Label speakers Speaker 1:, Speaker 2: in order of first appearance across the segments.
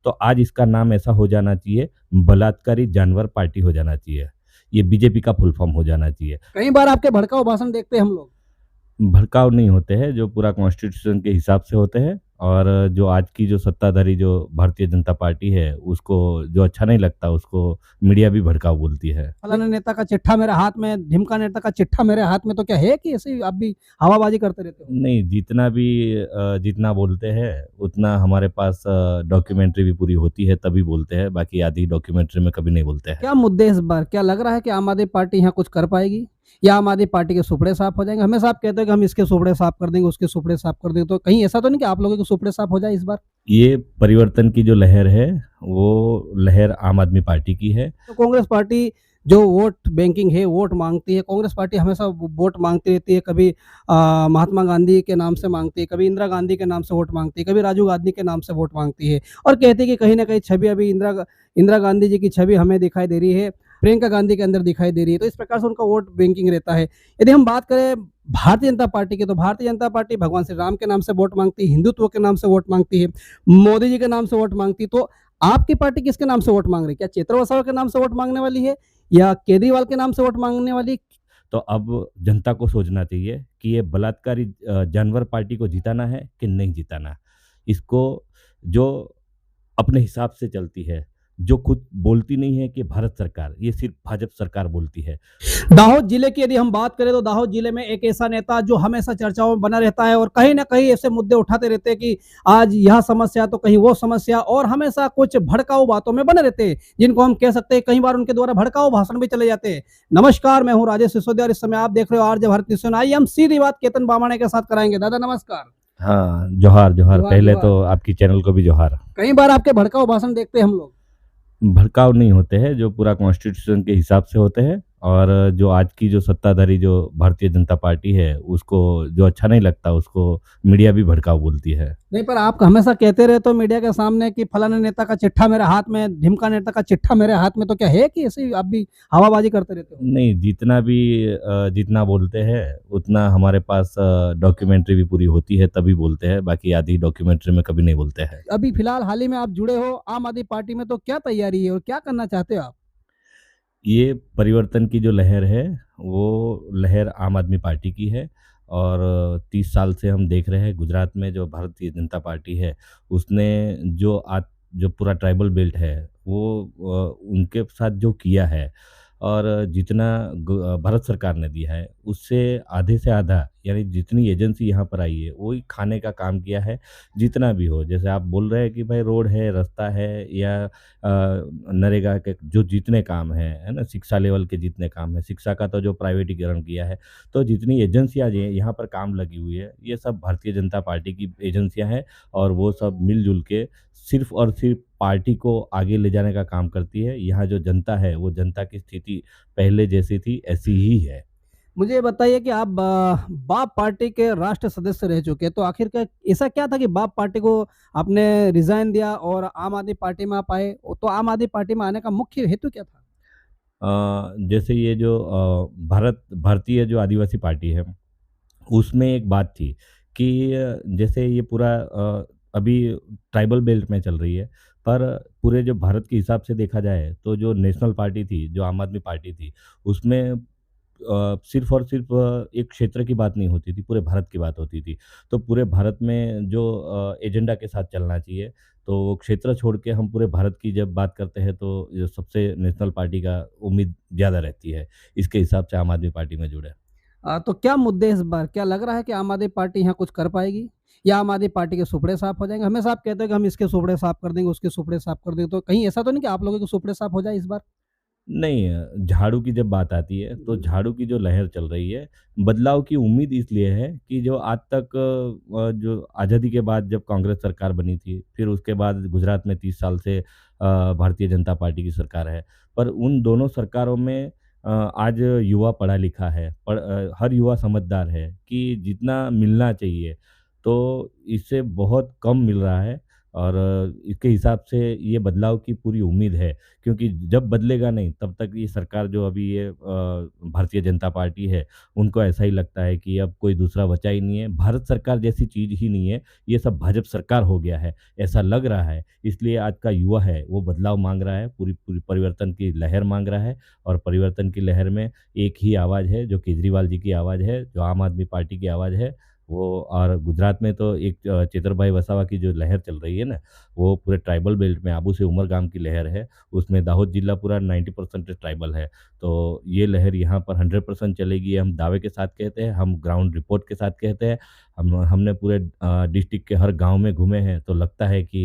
Speaker 1: तो आज इसका नाम ऐसा हो जाना चाहिए, बलात्कारी जानवर पार्टी हो जाना चाहिए। ये बीजेपी का फुल फॉर्म हो जाना चाहिए।
Speaker 2: कई बार आपके भड़काऊ भाषण देखते हैं हम लोग।
Speaker 1: भड़काऊ नहीं होते हैं, जो पूरा कॉन्स्टिट्यूशन के हिसाब से होते हैं और जो आज की जो सत्ताधारी जो भारतीय जनता पार्टी है, उसको जो अच्छा नहीं लगता, उसको मीडिया भी भड़काऊ बोलती है।
Speaker 2: फलाना नेता का चिट्ठा मेरे हाथ में, ढिमका नेता का चिट्ठा मेरे हाथ में, तो क्या है कि ऐसे ही आप भी हवाबाजी करते रहते हो?
Speaker 1: नहीं, जितना बोलते हैं, उतना हमारे पास डॉक्यूमेंट्री भी पूरी होती है, तभी बोलते हैं, बाकी आधी डॉक्यूमेंट्री में कभी नहीं बोलते हैं।
Speaker 2: क्या मुद्दे इस बार? क्या लग रहा है कि आम आदमी पार्टी यहाँ कुछ कर पाएगी? या आम आदमी पार्टी के सुपड़े साफ हो जाएँगे? हमेशा आप कहते हो कि हम इसके सुपड़े साफ कर देंगे, उसके सुपड़े साफ कर देंगे, तो कहीं ऐसा तो नहीं कि आप लोगों के सुपड़े साफ हो जाए इस बार?
Speaker 1: ये परिवर्तन की जो लहर है, वो लहर आम आदमी पार्टी की है।
Speaker 2: तो कांग्रेस पार्टी जो वोट बैंकिंग है, वोट माँगती है, कांग्रेस पार्टी हमेशा वोट माँगती रहती है। कभी महात्मा गांधी के नाम से माँगती है, कभी इंदिरा गांधी के नाम से वोट माँगती है, कभी राजीव गांधी के नाम से वोट माँगती है और कहती है कि कहीं न कहीं छवि अभी इंदिरा गांधी जी की छवि हमें दिखाई दे रही है, प्रियंका गांधी के अंदर दिखाई दे रही है। तो इस प्रकार से उनका वोट बैंकिंग रहता है। यदि हम बात करें भारतीय जनता पार्टी की, तो भारतीय जनता पार्टी भगवान श्री राम के नाम से वोट माँगती है, हिंदुत्व के नाम से वोट माँगती है, मोदी जी के नाम से वोट माँगती है। तो आपकी पार्टी किसके नाम से वोट माँग रही है? क्या चेतन वसावा के नाम से वोट माँगने वाली है या केजरीवाल के नाम से वोट माँगने वाली?
Speaker 1: तो अब जनता को सोचना चाहिए कि ये बलात्कारी जानवर पार्टी को जिताना है कि नहीं जिताना। इसको जो अपने हिसाब से चलती है, जो खुद बोलती नहीं है कि भारत सरकार, ये सिर्फ़ भाजपा सरकार बोलती है।
Speaker 2: दाहोद जिले की यदि हम बात करें, तो दाहोद जिले में एक ऐसा नेता जो हमेशा चर्चाओं में बना रहता है और कहीं न कहीं ऐसे मुद्दे उठाते रहते हैं कि आज यह समस्या तो कहीं वो समस्या, और हमेशा कुछ भड़काऊ बातों में बने रहते हैं, जिनको हम कह सकते हैं कई बार उनके द्वारा भड़काऊ भाषण भी चले जाते हैं। नमस्कार, मैं हूँ राजेश सिसोदिया और इस समय आप देख रहे हो आरजे भारत न्यूज़ सुनाइए। आइए हम सीधी बात केतन बामाणे के साथ कराएँगे। दादा नमस्कार।
Speaker 1: हाँ, जोहार, जोहार।
Speaker 2: जोहार,
Speaker 1: पहले
Speaker 2: जोहार।
Speaker 1: तो आपकी चैनल को भी जोहार।
Speaker 2: कई बार आपके भड़काऊ भाषण देखते हैं हम लोग।
Speaker 1: भड़काऊ नहीं होते हैं, जो पूरा कॉन्स्टिट्यूशन के हिसाब से होते हैं और जो आज की जो सत्ताधारी जो भारतीय जनता पार्टी है, उसको जो अच्छा नहीं लगता, उसको मीडिया भी भड़काऊ बोलती है।
Speaker 2: नहीं, पर आप हमेशा कहते रहते हो मीडिया के सामने कि फलाना नेता का चिट्ठा मेरे हाथ में, ढिमका नेता का चिट्ठा मेरे हाथ में, तो क्या है कि ऐसे ही आप भी हवाबाजी करते रहते हो?
Speaker 1: नहीं, जितना बोलते हैं, उतना हमारे पास डॉक्यूमेंट्री भी पूरी होती है, तभी बोलते हैं, बाकी आधी डॉक्यूमेंट्री में कभी नहीं बोलते हैं।
Speaker 2: अभी फिलहाल हाल ही में आप जुड़े हो आम आदमी पार्टी में, तो क्या तैयारी है और क्या करना चाहते हो आप?
Speaker 1: ये परिवर्तन की जो लहर है, वो लहर आम आदमी पार्टी की है और 30 साल से हम देख रहे हैं गुजरात में जो भारतीय जनता पार्टी है, उसने जो पूरा ट्राइबल बेल्ट है, वो उनके साथ जो किया है और जितना भारत सरकार ने दिया है, उससे आधे से आधा, यानी जितनी एजेंसी यहाँ पर आई है, वही खाने का काम किया है, जितना भी हो। जैसे आप बोल रहे हैं कि भाई रोड है, रास्ता है या नरेगा के जो जितने काम हैं, है ना? शिक्षा लेवल के जितने काम हैं, शिक्षा का तो जो प्राइवेटीकरण किया है, तो जितनी एजेंसियाँ ये यहाँ पर काम लगी हुई है, ये सब भारतीय जनता पार्टी की एजेंसियाँ हैं और वो सब मिल-जुल के सिर्फ़ और सिर्फ़ पार्टी को आगे ले जाने का काम करती है। यहाँ जो जनता है, वो जनता की स्थिति पहले जैसी थी, ऐसी ही है।
Speaker 2: मुझे ये बताइए कि आप बाप पार्टी के राष्ट्र सदस्य रह चुके हैं, तो आखिरकार ऐसा क्या था कि बाप पार्टी को आपने रिजाइन दिया और आम आदमी पार्टी में आप आए? तो आम आदमी पार्टी में आने का मुख्य हेतु क्या था?
Speaker 1: जैसे ये जो भारतीय जो आदिवासी पार्टी है, उसमें एक बात थी कि जैसे ये पूरा अभी ट्राइबल बेल्ट में चल रही है, पर पूरे जो भारत के हिसाब से देखा जाए, तो जो नेशनल पार्टी थी, जो आम आदमी पार्टी थी, उसमें सिर्फ़ और सिर्फ़ एक क्षेत्र की बात नहीं होती थी, पूरे भारत की बात होती थी। तो पूरे भारत में जो एजेंडा के साथ चलना चाहिए, तो वो क्षेत्र छोड़ के हम पूरे भारत की जब बात करते हैं, तो जो सबसे नेशनल पार्टी का उम्मीद ज़्यादा रहती है। इसके हिसाब से आम आदमी पार्टी में जुड़े।
Speaker 2: तो क्या मुद्दे इस बार? क्या लग रहा है कि आम आदमी पार्टी यहाँ कुछ कर पाएगी? या आम आदमी पार्टी के सुपड़े साफ हो जाएँगे? हमेशा आप कहते हो कि हम इसके सुपड़े साफ कर देंगे, उसके सुपड़े साफ कर देंगे, तो कहीं ऐसा तो नहीं कि आप लोगों के सुपड़े साफ हो जाए इस बार?
Speaker 1: नहीं, झाड़ू की जब बात आती है, तो झाड़ू की जो लहर चल रही है, बदलाव की उम्मीद इसलिए है कि जो आज तक जो आज़ादी के बाद जब कांग्रेस सरकार बनी थी, फिर उसके बाद गुजरात में 30 साल से भारतीय जनता पार्टी की सरकार है। पर उन दोनों सरकारों में आज युवा पढ़ा लिखा है, हर युवा समझदार है कि जितना मिलना चाहिए, तो इससे बहुत कम मिल रहा है। और इसके हिसाब से ये बदलाव की पूरी उम्मीद है, क्योंकि जब बदलेगा नहीं तब तक ये सरकार जो अभी ये भारतीय जनता पार्टी है, उनको ऐसा ही लगता है कि अब कोई दूसरा बचा ही नहीं है, भारत सरकार जैसी चीज़ ही नहीं है, ये सब भाजपा सरकार हो गया है, ऐसा लग रहा है। इसलिए आज का युवा है वो बदलाव माँग रहा है, पूरी पूरी परिवर्तन की लहर माँग रहा है, और परिवर्तन की लहर में एक ही आवाज़ है जो केजरीवाल जी की आवाज़ है, जो आम आदमी पार्टी की आवाज़ है। वो और गुजरात में तो एक चेतरभाई वसावा की जो लहर चल रही है ना, वो पूरे ट्राइबल बेल्ट में आबू से उमरगाम की लहर है। उसमें दाहोद जिला पूरा 90% ट्राइबल है। तो ये लहर यहाँ पर 100% चलेगी, ये हम दावे के साथ कहते हैं, हम ग्राउंड रिपोर्ट के साथ कहते हैं। हमने पूरे डिस्ट्रिक्ट के हर गाँव में घूमे हैं, तो लगता है कि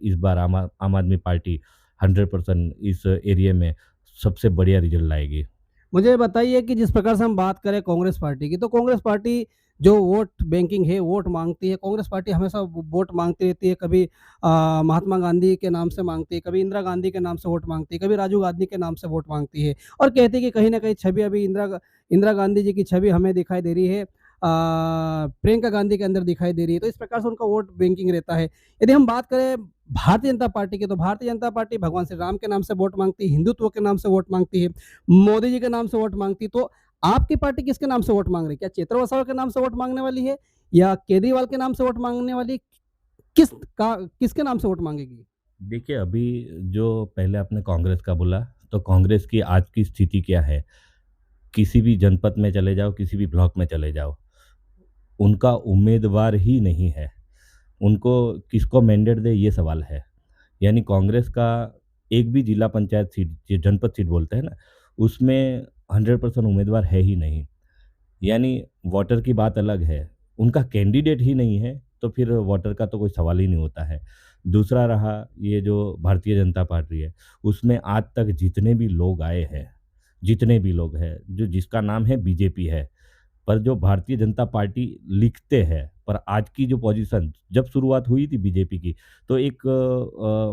Speaker 1: इस बार आम आदमी पार्टी 100% इस एरिया में सबसे बढ़िया रिज़ल्ट लाएगी।
Speaker 2: मुझे बताइए कि जिस प्रकार से हम बात करें कांग्रेस पार्टी की, तो कांग्रेस पार्टी जो वोट बैंकिंग है, वोट माँगती है। कांग्रेस पार्टी हमेशा वोट माँगती रहती है, कभी महात्मा गांधी के नाम से माँगती है, कभी इंदिरा गांधी के नाम से वोट माँगती है, कभी राजीव गांधी के नाम से वोट माँगती है और कहती है कि कहीं न कहीं छवि अभी इंदिरा गांधी जी की छवि हमें दिखाई दे रही है, प्रियंका गांधी के अंदर दिखाई दे रही है। तो इस प्रकार से उनका वोट बैंकिंग रहता है। यदि हम बात करें भारतीय जनता पार्टी की, तो भारतीय जनता पार्टी भगवान श्री राम के नाम से वोट माँगती है, हिंदुत्व के नाम से वोट माँगती है, मोदी जी के नाम से वोट माँगती है। तो आपकी पार्टी किसके नाम से वोट माँग रही है? क्या चेतर वसावा के नाम से वोट माँगने वाली है या केजरीवाल के नाम से वोट माँगने वाली है? किसके नाम से वोट माँगेगी?
Speaker 1: देखिए, अभी जो पहले आपने कांग्रेस का बोला, तो कांग्रेस की आज की स्थिति क्या है? किसी भी जनपद में चले जाओ, किसी भी ब्लॉक में चले जाओ, उनका उम्मीदवार ही नहीं है। उनको किसको मैंडेट दें, ये सवाल है। यानी कांग्रेस का एक भी जिला पंचायत सीट, जो जनपद सीट बोलते हैं ना, उसमें 100% उम्मीदवार है ही नहीं। यानी वोटर की बात अलग है, उनका कैंडिडेट ही नहीं है, तो फिर वोटर का तो कोई सवाल ही नहीं होता है। दूसरा रहा ये जो भारतीय जनता पार्टी है, उसमें आज तक जितने भी लोग आए हैं, जितने भी लोग हैं, जो जिसका नाम है बीजेपी है, पर जो भारतीय जनता पार्टी लिखते हैं, पर आज की जो पोजीशन जब शुरुआत हुई थी बीजेपी की, तो एक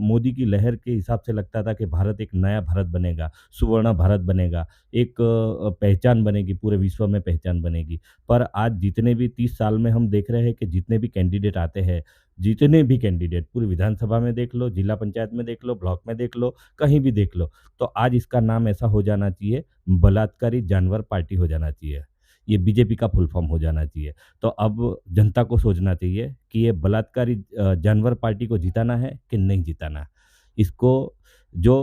Speaker 1: मोदी की लहर के हिसाब से लगता था कि भारत एक नया भारत बनेगा, सुवर्ण भारत बनेगा, एक पहचान बनेगी, पूरे विश्व में पहचान बनेगी। पर आज जितने भी 30 साल में हम देख रहे हैं कि जितने भी कैंडिडेट आते हैं, जितने भी कैंडिडेट पूरी विधानसभा में देख लो, जिला पंचायत में देख लो, ब्लॉक में देख लो, कहीं भी देख लो, तो आज इसका नाम ऐसा हो जाना चाहिए, बलात्कारी जानवर पार्टी हो जाना चाहिए। ये बीजेपी का फुल फॉर्म हो जाना चाहिए। तो अब जनता को सोचना चाहिए कि ये बलात्कारी जानवर पार्टी को जिताना है कि नहीं जिताना। इसको जो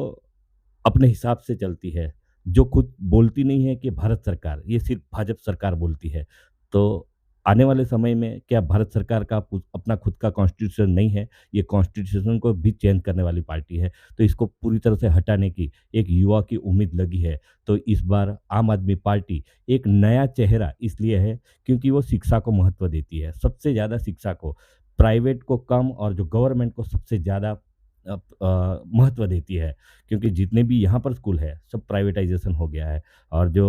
Speaker 1: अपने हिसाब से चलती है, जो खुद बोलती नहीं है कि भारत सरकार, ये सिर्फ़ भाजपा सरकार बोलती है। तो आने वाले समय में क्या भारत सरकार का अपना खुद का कॉन्स्टिट्यूशन नहीं है? ये कॉन्स्टिट्यूशन को भी चेंज करने वाली पार्टी है। तो इसको पूरी तरह से हटाने की एक युवा की उम्मीद लगी है। तो इस बार आम आदमी पार्टी एक नया चेहरा इसलिए है क्योंकि वो शिक्षा को महत्व देती है, सबसे ज़्यादा शिक्षा को। प्राइवेट को कम और जो गवर्नमेंट को सबसे ज़्यादा महत्व देती है, क्योंकि जितने भी यहाँ पर स्कूल है सब प्राइवेटाइजेशन हो गया है। और जो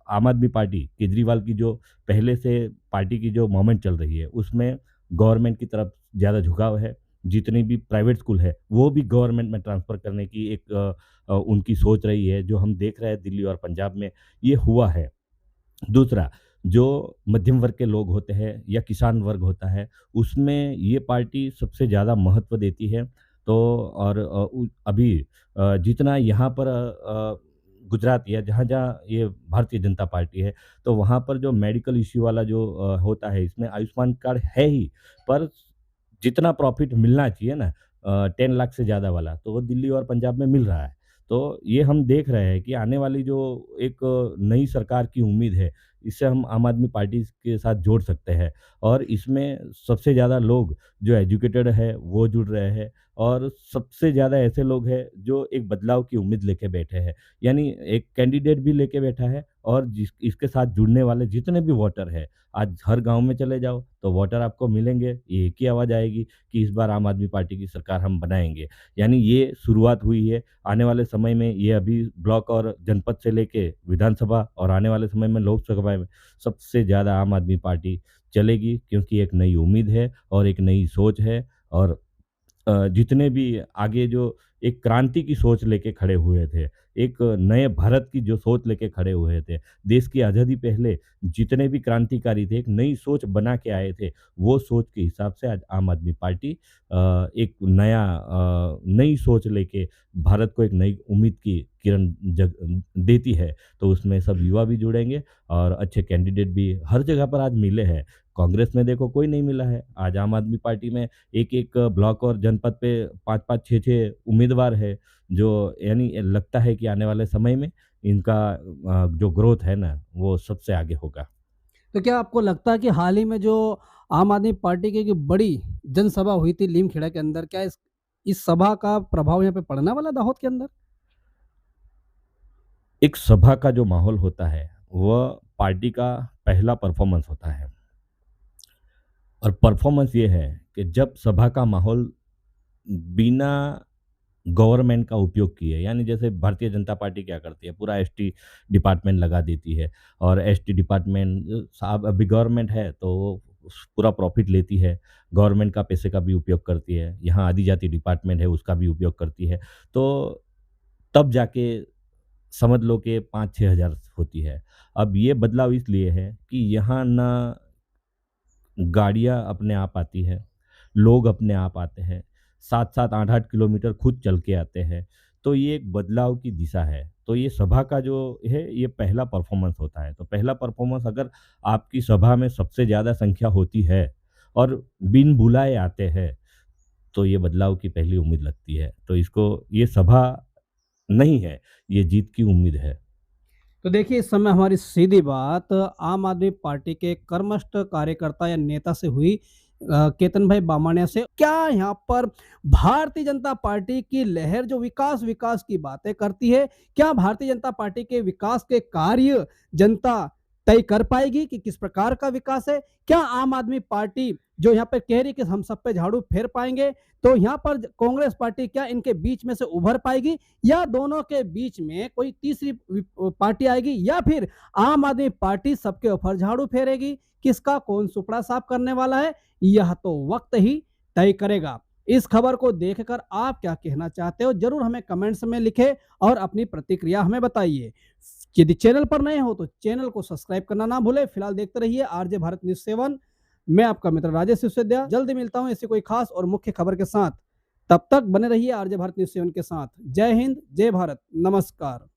Speaker 1: आम आदमी पार्टी केजरीवाल की जो पहले से पार्टी की जो मूवमेंट चल रही है उसमें गवर्नमेंट की तरफ ज़्यादा झुकाव है। जितनी भी प्राइवेट स्कूल है वो भी गवर्नमेंट में ट्रांसफ़र करने की एक उनकी सोच रही है, जो हम देख रहे हैं दिल्ली और पंजाब में ये हुआ है। दूसरा, जो मध्यम वर्ग के लोग होते हैं या किसान वर्ग होता है, उसमें ये पार्टी सबसे ज़्यादा महत्व देती है। तो और अभी जितना यहाँ पर गुजरात या जहाँ-जहाँ ये भारतीय जनता पार्टी है, तो वहाँ पर जो मेडिकल इश्यू वाला जो होता है, इसमें आयुष्मान कार्ड है ही, पर जितना प्रॉफ़िट मिलना चाहिए ना 10 लाख से ज़्यादा वाला, तो वो दिल्ली और पंजाब में मिल रहा है। तो ये हम देख रहे हैं कि आने वाली जो एक नई सरकार की उम्मीद है, इससे हम आम आदमी पार्टी के साथ जोड़ सकते हैं। और इसमें सबसे ज़्यादा लोग जो एजुकेटेड है, वो जुड़ रहे हैं, और सबसे ज़्यादा ऐसे लोग हैं जो एक बदलाव की उम्मीद लेके बैठे हैं। यानी एक कैंडिडेट भी लेके बैठा है, और इसके साथ जुड़ने वाले जितने भी वोटर हैं, आज हर गाँव में चले जाओ, तो वोटर आपको मिलेंगे, ये एक ही आवाज़ आएगी कि इस बार आम आदमी पार्टी की सरकार हम बनाएँगे। यानी ये शुरुआत हुई है, आने वाले समय में ये अभी ब्लॉक और जनपद से लेके विधानसभा और आने वाले समय में लोकसभा में सबसे ज़्यादा आम आदमी पार्टी चलेगी, क्योंकि एक नई उम्मीद है और एक नई सोच है। और जितने भी आगे जो एक क्रांति की सोच लेके खड़े हुए थे, एक नए भारत की जो सोच लेके खड़े हुए थे, देश की आज़ादी पहले जितने भी क्रांतिकारी थे, एक नई सोच बना के आए थे, वो सोच के हिसाब से आज आम आदमी पार्टी एक नई सोच लेके भारत को एक नई उम्मीद की किरण देती है। तो उसमें सब युवा भी जुड़ेंगे और अच्छे कैंडिडेट भी हर जगह पर आज मिले हैं। कांग्रेस में देखो कोई नहीं मिला है, आज आम आदमी पार्टी में एक-एक ब्लॉक और जनपद पे 5-5, 6-6 उम्मीदवार है, जो यानी लगता है कि आने वाले समय में इनका जो ग्रोथ है ना, वो सबसे आगे होगा।
Speaker 2: तो क्या आपको लगता है कि हाल ही में जो आम आदमी पार्टी की एक बड़ी जनसभा हुई थी लीमखेड़ा के अंदर, क्या इस सभा का प्रभाव यहाँ पे पड़ने वाला है दाहोद के अंदर?
Speaker 1: एक सभा का जो माहौल होता है, वह पार्टी का पहला परफॉर्मेंस होता है और परफॉर्मेंस ये है कि जब सभा का माहौल बिना गवर्नमेंट का उपयोग किए, यानी जैसे भारतीय जनता पार्टी क्या करती है, पूरा एसटी डिपार्टमेंट लगा देती है और एसटी डिपार्टमेंट साहब अभी गवर्नमेंट है तो वो पूरा प्रॉफिट लेती है, गवर्नमेंट का पैसे का भी उपयोग करती है, यहाँ आदिजाति डिपार्टमेंट है उसका भी उपयोग करती है, तो तब जाके समझ लो कि 5-6 हज़ार होती है। अब ये बदलाव इसलिए है कि यहाँ ना गाड़ियाँ अपने आप आती हैं, लोग अपने आप आते हैं, 7-7, 8-8 किलोमीटर खुद चल के आते हैं, तो ये एक बदलाव की दिशा है। तो ये सभा का जो है, ये पहला परफ़ॉर्मेंस होता है। तो पहला परफ़ॉर्मेंस अगर आपकी सभा में सबसे ज़्यादा संख्या होती है और बिन बुलाए आते हैं, तो ये बदलाव की पहली उम्मीद लगती है। तो इसको ये सभा नहीं है, ये जीत की उम्मीद है।
Speaker 2: तो देखिए इस समय हमारी सीधी बात आम आदमी पार्टी के कर्मठ कार्यकर्ता या नेता से हुई केतन भाई बामणिया से। क्या यहाँ पर भारतीय जनता पार्टी की लहर जो विकास विकास की बातें करती है, क्या भारतीय जनता पार्टी के विकास के कार्य जनता तय कर पाएगी कि किस प्रकार का विकास है? क्या आम आदमी पार्टी जो यहाँ पे कह रही है कि हम सब पे झाड़ू फेर पाएंगे, तो यहाँ पर कांग्रेस पार्टी क्या इनके बीच में से उभर पाएगी, या दोनों के बीच में कोई तीसरी पार्टी आएगी, या फिर आम आदमी पार्टी सबके ऊपर झाड़ू फेरेगी? किसका कौन सुपड़ा साफ करने वाला है, यह तो वक्त ही तय करेगा। इस खबर को देखकर आप क्या कहना चाहते हो, जरूर हमें कमेंट्स में लिखें और अपनी प्रतिक्रिया हमें बताइए। यदि चैनल पर नए हो तो चैनल को सब्सक्राइब करना ना भूलें। फिलहाल देखते रहिए आरजे भारत न्यूज 7। मैं आपका मित्र राजेश सिसोदिया जल्दी मिलता हूं ऐसी कोई खास और मुख्य खबर के साथ। तब तक बने रहिए आरजे भारत न्यूज 7 के साथ। जय हिंद, जय भारत, नमस्कार।